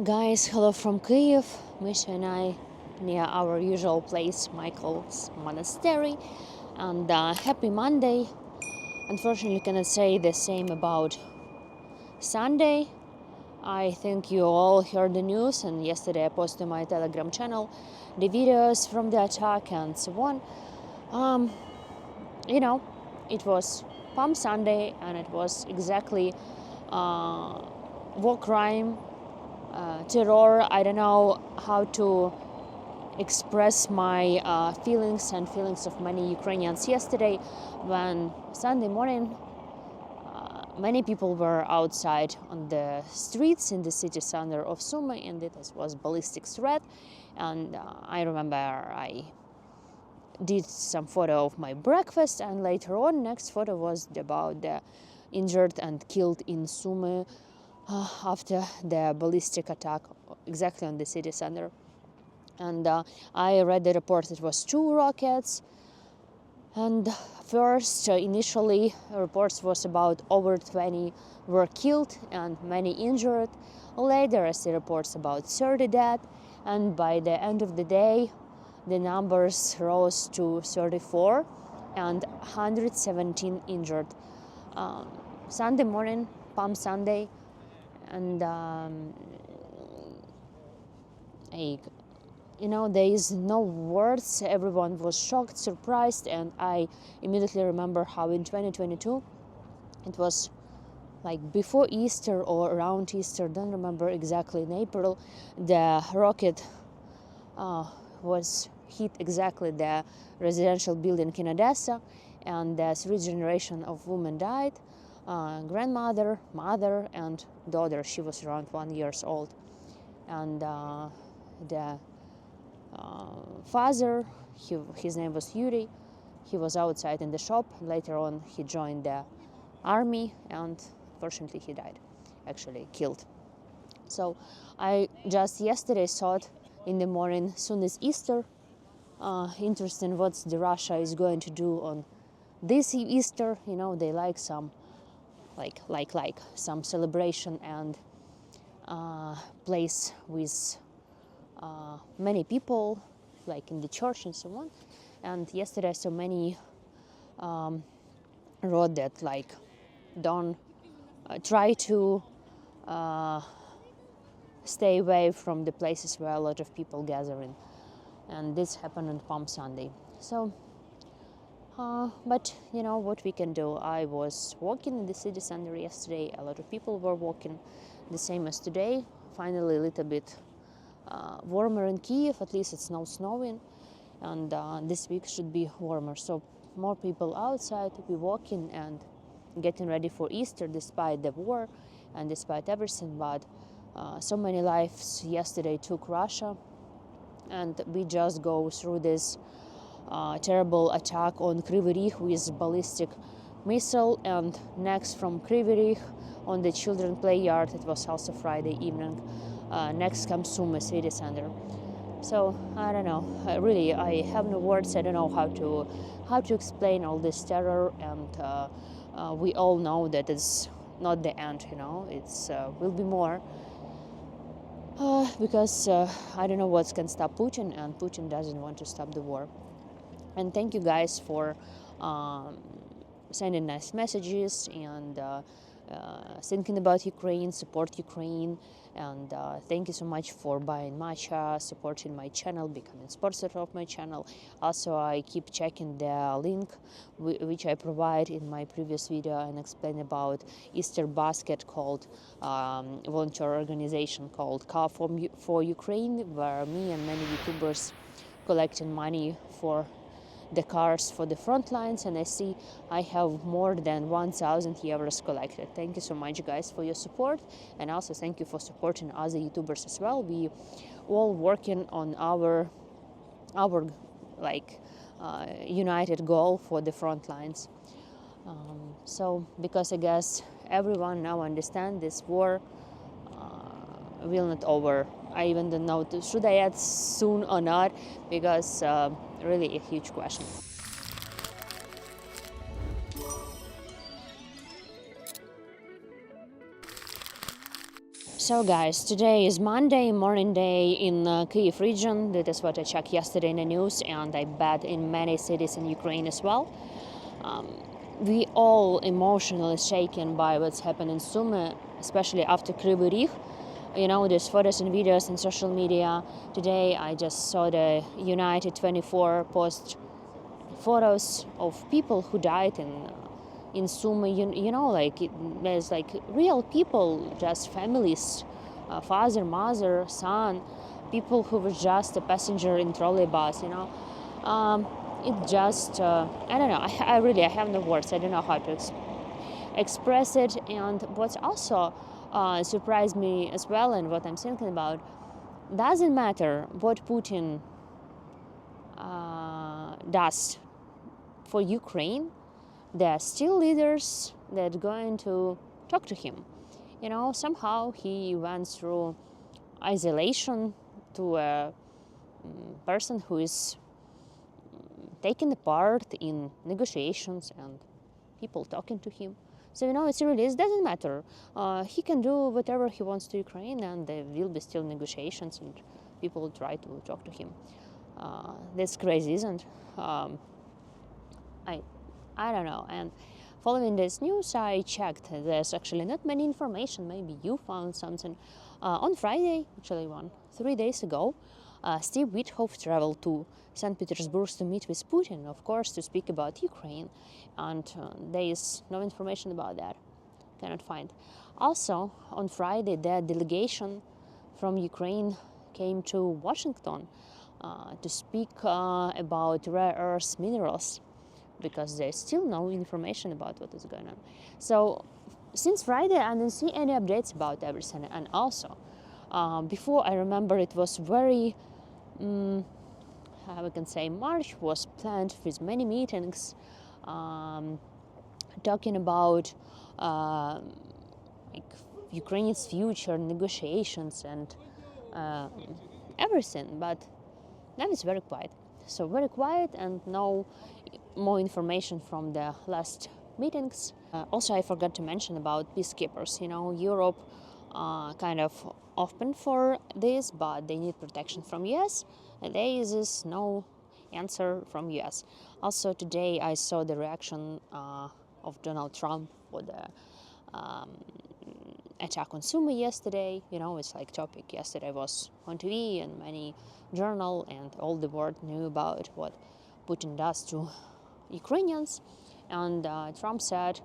Guys, hello from Kyiv. Misha and I near our usual place, Michael's Monastery. And happy Monday. Unfortunately, cannot say the same about Sunday. I think you all heard the news, and yesterday I posted on my Telegram channel the videos from the attack and so on. It was Palm Sunday, and it was exactly war crime. Terror. I don't know how to express my feelings and feelings of many Ukrainians yesterday when Sunday morning many people were outside on the streets in the city center of Sumy, and it was ballistic threat. And I remember I did some photo of my breakfast, and later on next photo was about the injured and killed in Sumy after the ballistic attack exactly on the city center. And I read the report, it was 2 rockets. And first, initially, reports was about over 20 were killed and many injured. Later, I see reports about 30 dead. And by the end of the day, the numbers rose to 34 and 117 injured. Sunday morning, Palm Sunday, and there is no words. Everyone was shocked, surprised, and I immediately remember how in 2022 it was like before Easter or around Easter, don't remember exactly, in April, the rocket was hit exactly the residential building in Odessa, and 3 generations of women died. Grandmother, mother, and daughter. She was around 1 year old. And the father, his name was Yuri. He was outside in the shop. Later on, he joined the army, and fortunately, he died, actually killed. So I just yesterday thought in the morning, soon as Easter, interesting what the Russia is going to do on this Easter. They like some like some celebration and place with many people, like in the church and so on. And yesterday so many wrote that don't try to stay away from the places where a lot of people gathering. And this happened on Palm Sunday. So but what we can do. I was walking in the city center yesterday. A lot of people were walking, the same as today. Finally, a little bit warmer in Kyiv. At least it's not snowing, and this week should be warmer. So more people outside to be walking and getting ready for Easter, despite the war and despite everything. But so many lives yesterday took Russia, and we just go through this terrible attack on Kryvyi Rih with ballistic missile, and next from Kryvyi Rih on the children play yard, it was also Friday evening, next comes Sumy city center. So I don't know, I have no words. I don't know how to explain all this terror, and we all know that it's not the end. It's will be more. Because I don't know what can stop Putin, and Putin doesn't want to stop the war. And thank you guys for sending nice messages and thinking about Ukraine, support Ukraine, and thank you so much for buying matcha, supporting my channel, becoming sponsor of my channel. Also, I keep checking the link which I provide in my previous video and explain about Easter basket called volunteer organization called Car for Ukraine, where me and many YouTubers collecting money for the cars for the Frontlines, and I see I have more than 1,000 euros collected. Thank you so much, guys, for your support, and also thank you for supporting other YouTubers as well. We all working on our united goal for the Frontlines. So because I guess everyone now understand this war will not over. I even don't know should I add soon or not, because really a huge question. So guys, today is Monday, morning day in Kyiv region. That is what I checked yesterday in the news, and I bet in many cities in Ukraine as well. We all emotionally shaken by what's happened in Sumy, especially after Kryvyi Rih. You know, there's photos and videos in social media. Today I just saw the United 24 post photos of people who died in Sumy. You know, like there's like real people, just families, father, mother, son, people who were just a passenger in trolley bus. It just I don't know. I have no words. I don't know how to express it. And what's also surprised me as well, and what I'm thinking about, doesn't matter what Putin does for Ukraine, there are still leaders that are going to talk to him. You know, somehow he went through isolation to a person who is taking part in negotiations and people talking to him. So, you know, it doesn't matter. He can do whatever he wants to Ukraine, and there will be still negotiations and people will try to talk to him. That's crazy, isn't it? I don't know. And following this news, I checked. There's actually not many information. Maybe you found something. On Friday, actually 3 days ago, Steve Witkoff traveled to St. Petersburg to meet with Putin, of course, to speak about Ukraine. And there is no information about that. Cannot find. Also, on Friday, the delegation from Ukraine came to Washington to speak about rare earth minerals, because there's still no information about what is going on. So since Friday, I didn't see any updates about everything. And also, before, I remember it was very, how we can say, March was planned with many meetings, talking about like Ukraine's future, negotiations, and everything. But now it's very quiet. So very quiet, and no more information from the last meetings. Also, I forgot to mention about peacekeepers. You know, Europe kind of open for this, but they need protection from US. And there is no answer from US. Also, today I saw the reaction of Donald Trump for the attack on Sumy yesterday. You know, it's like topic yesterday was on TV and many journal, and all the world knew about what Putin does to Ukrainians. And Trump said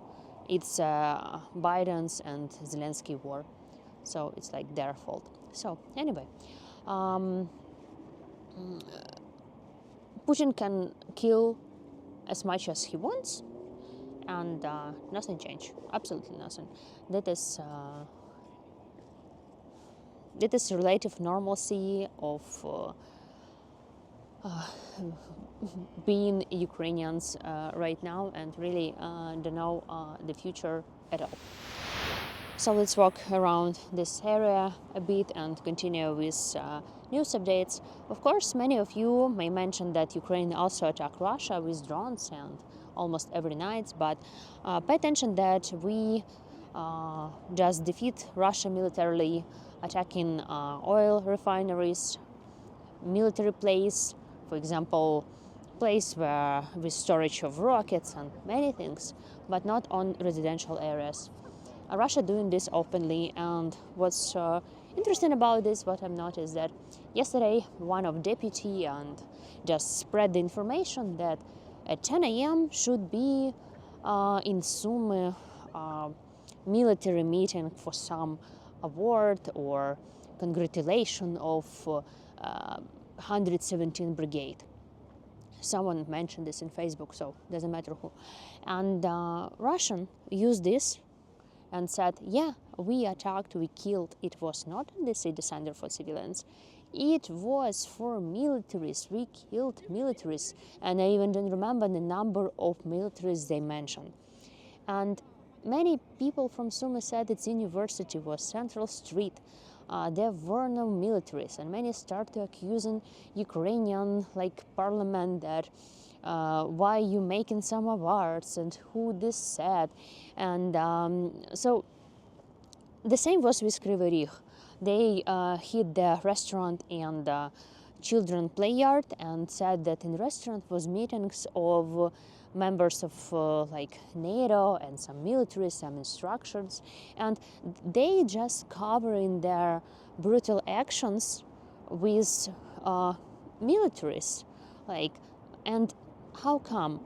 it's Biden's and Zelensky war, so it's like their fault. So anyway, Putin can kill as much as he wants, and nothing changed. Absolutely nothing. That is relative normalcy of being Ukrainians right now, and really don't know the future at all. So let's walk around this area a bit and continue with news updates. Of course, many of you may mention that Ukraine also attacked Russia with drones and almost every night, but pay attention that we just defeat Russia militarily, attacking oil refineries, military place, for example, place where with storage of rockets and many things, but not on residential areas. Russia doing this openly, and what's interesting about this, what I've noticed, that yesterday one of deputy and just spread the information that at 10 a.m. should be in Sumy military meeting for some award or congratulation of 117 Brigade. Someone mentioned this in Facebook, so doesn't matter who. And Russian used this and said, yeah, we attacked, we killed. It was not in the city center for civilians. It was for militaries. We killed militaries. And I even don't remember the number of militaries they mentioned. And many people from Sumy said its university was Central Street. There were no militaries, and many started accusing Ukrainian parliament that why you making some awards and who this said. And so the same was with Kryvyi Rih. They hit the restaurant and children play yard and said that in the restaurant was meetings of members of like NATO and some military, some instructions, and they just covering their brutal actions with militaries, like, and how come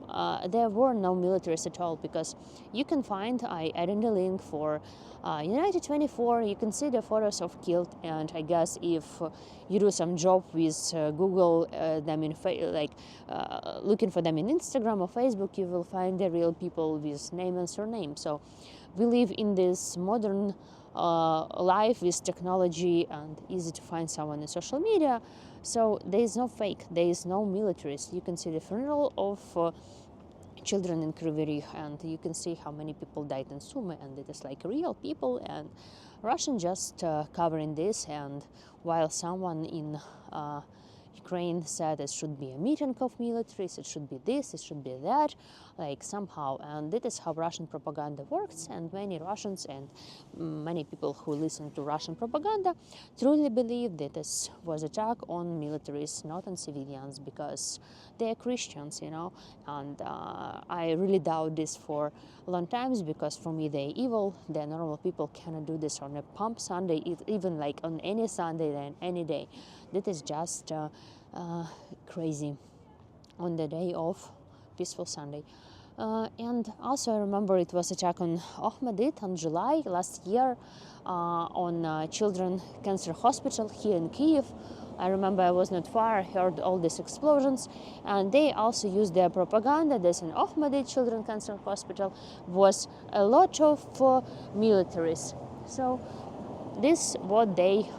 there were no militaries at all? Because you can find, I added a link for United 24, you can see the photos of killed, and I guess if you do some job with Google them in looking for them in Instagram or Facebook, you will find the real people with name and surname. So we live in this modern life with technology and easy to find someone in social media. So there is no fake, there is no militaries. You can see the funeral of children in Kyiv, and you can see how many people died in Sumy, and it is like real people, and Russian just covering this. And while someone in Ukraine said it should be a meeting of militaries, it should be this, it should be that, like somehow. And that is how Russian propaganda works, and many Russians and many people who listen to Russian propaganda truly believe that this was attack on militaries, not on civilians, because they are Christians, you know. And I really doubt this for long times, because for me they're evil. They're normal people, cannot do this on a Palm Sunday, even like on any Sunday and any day. That is just crazy on the day of peaceful Sunday. And also I remember it was attack on Ohmedit on July last year on Children Cancer Hospital here in Kyiv. I remember I was not far, I heard all these explosions, and they also used their propaganda that in Ohmedit Children Cancer Hospital was a lot of militaries. So this what they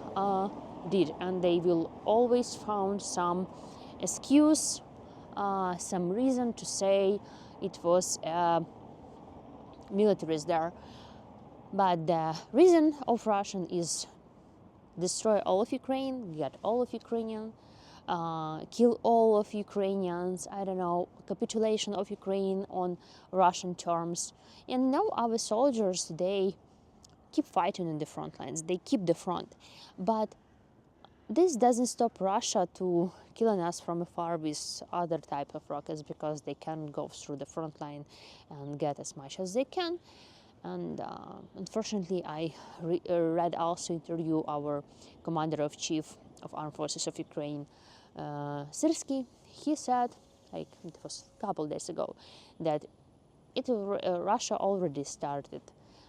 did, and they will always found some excuse, some reason to say it was militaries there. But the reason of Russian is destroy all of Ukraine, get all of Ukrainian, kill all of Ukrainians, I don't know, capitulation of Ukraine on Russian terms. And now our soldiers, they keep fighting in the front lines, they keep the front. But this doesn't stop Russia to killing us from afar with other type of rockets, because they can go through the front line and get as much as they can. And unfortunately, I read also interview our commander of chief of armed forces of Ukraine, Syrsky. He said, like it was a couple days ago, that Russia already started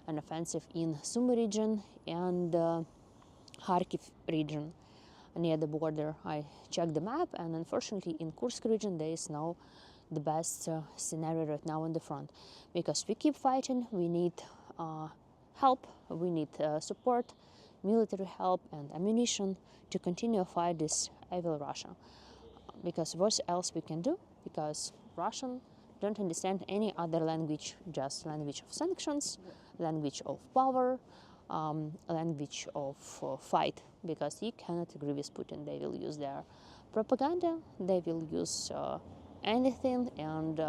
an offensive in Sumy region and Kharkiv region near the border. I checked the map, and unfortunately in Kursk region there is no the best scenario right now on the front, because we keep fighting. We need help, we need support, military help and ammunition to continue fight this evil Russia, because what else we can do, because Russian don't understand any other language, just language of sanctions, language of power, language of fight, because you cannot agree with Putin. They will use their propaganda, they will use anything, and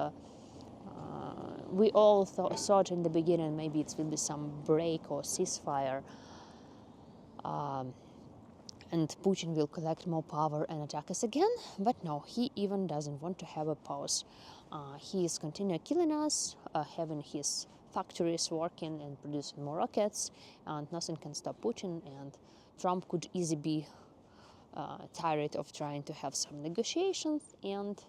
we all thought in the beginning maybe it will be some break or ceasefire, and Putin will collect more power and attack us again. But no, he even doesn't want to have a pause. He is continuing killing us, having his factories working and producing more rockets, and nothing can stop Putin. And Trump could easily be tired of trying to have some negotiations. And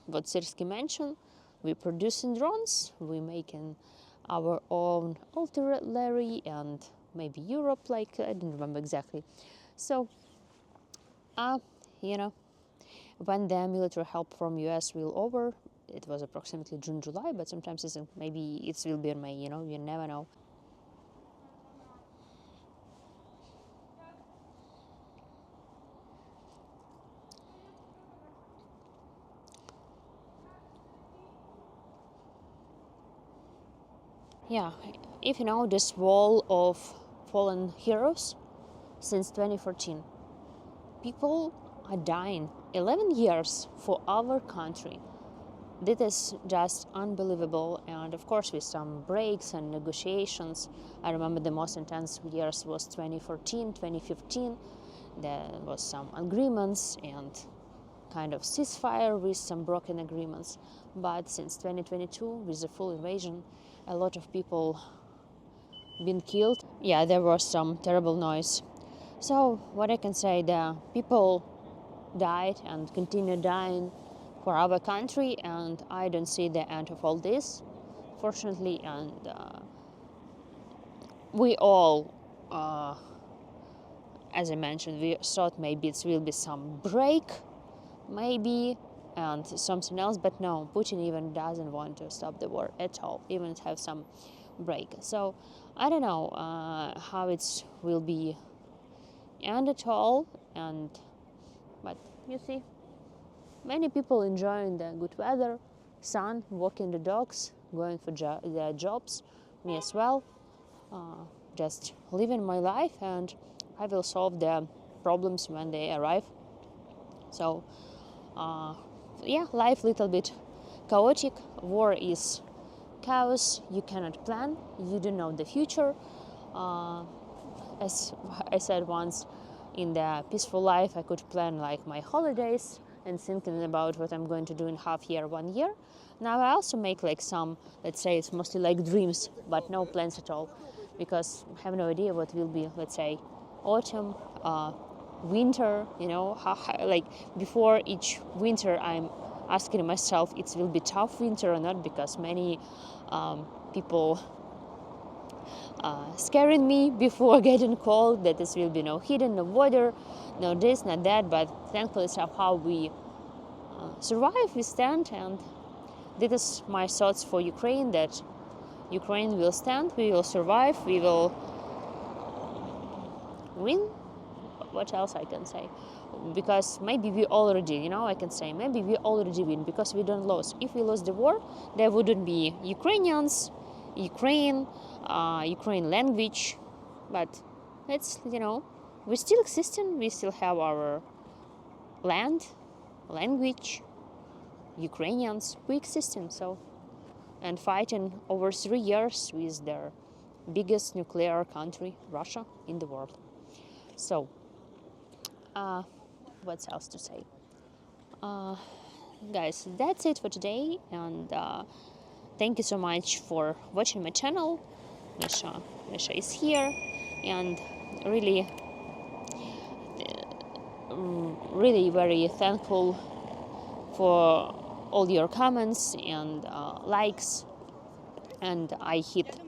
what Syrsky mentioned, we're producing drones, we're making our own artillery, and maybe Europe, like I don't remember exactly. So, you know, when the military help from US will over, it was approximately June, July, but sometimes maybe it will be in May, you know, you never know. Yeah, if you know this wall of fallen heroes, since 2014, people are dying 11 years for our country. this is just unbelievable. And of course, with some breaks and negotiations, I remember the most intense years was 2014, 2015. There was some agreements and kind of ceasefire with some broken agreements. But since 2022, with the full invasion, a lot of people been killed. Yeah, there was some terrible noise. So what I can say, the people died and continue dying for our country, and I don't see the end of all this, fortunately. And we all, as I mentioned, we thought maybe it will be some break, maybe, and something else, but no, Putin even doesn't want to stop the war at all, even have some break. So I don't know how it will be end at all, but you see, many people enjoying the good weather, sun, walking the dogs, going for their jobs, me as well, just living my life, and I will solve the problems when they arrive. So yeah, life little bit chaotic. War is chaos. You cannot plan. You don't know the future. As I said once, in the peaceful life, I could plan like my holidays and thinking about what I'm going to do in half year, 1 year. Now I also make like some, let's say it's mostly like dreams, but no plans at all, because I have no idea what will be, let's say, autumn, winter, like before each winter I'm asking myself it will be tough winter or not, because many people scaring me before getting cold that this will be no heating, no water, no this, not that, but thankfully somehow we survive, we stand, and this is my thoughts for Ukraine, that Ukraine will stand, we will survive, we will win. What else I can say? Because maybe we already, I can say maybe we already win because we don't lose. If we lose the war, there wouldn't be Ukrainians, Ukraine language, but it's, we're still existing, we still have our land, language, Ukrainians, we existing, so, and fighting over 3 years with their biggest nuclear country, Russia, in the world. So, what else to say? Guys, that's it for today, and thank you so much for watching my channel. Misha is here, and really very thankful for all your comments and likes, and I hit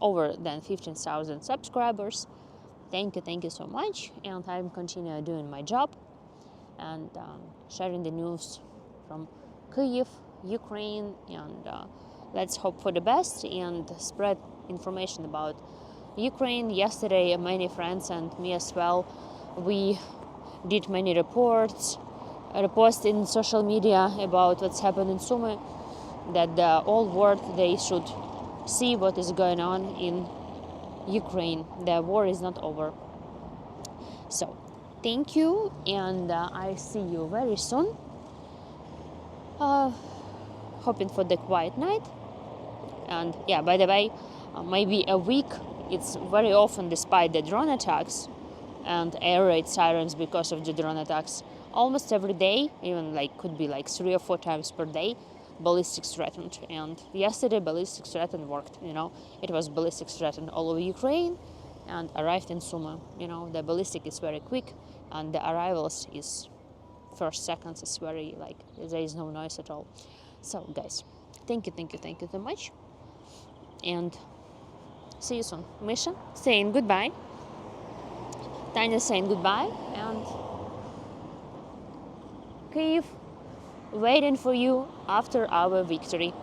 over 15,000 subscribers. Thank you so much, and I'm continue doing my job and sharing the news from Kyiv, Ukraine, and let's hope for the best and spread information about Ukraine. Yesterday, many friends and me as well, we did many reports in social media about what's happened in Sumy, that the whole world, they should see what is going on in Ukraine. The war is not over. So, thank you, and I see you very soon. Hoping for the quiet night. And yeah, by the way, maybe a week, it's very often, despite the drone attacks and air raid sirens because of the drone attacks, almost every day, even could be 3 or 4 times per day, ballistics threatened. And yesterday ballistics threatened worked. It was ballistics threatened all over Ukraine and arrived in Sumy. The ballistic is very quick, and the arrivals is first seconds is very there is no noise at all. So guys, thank you so much, and see you soon. Misha saying goodbye, Tanya saying goodbye, and Kyiv waiting for you after our victory.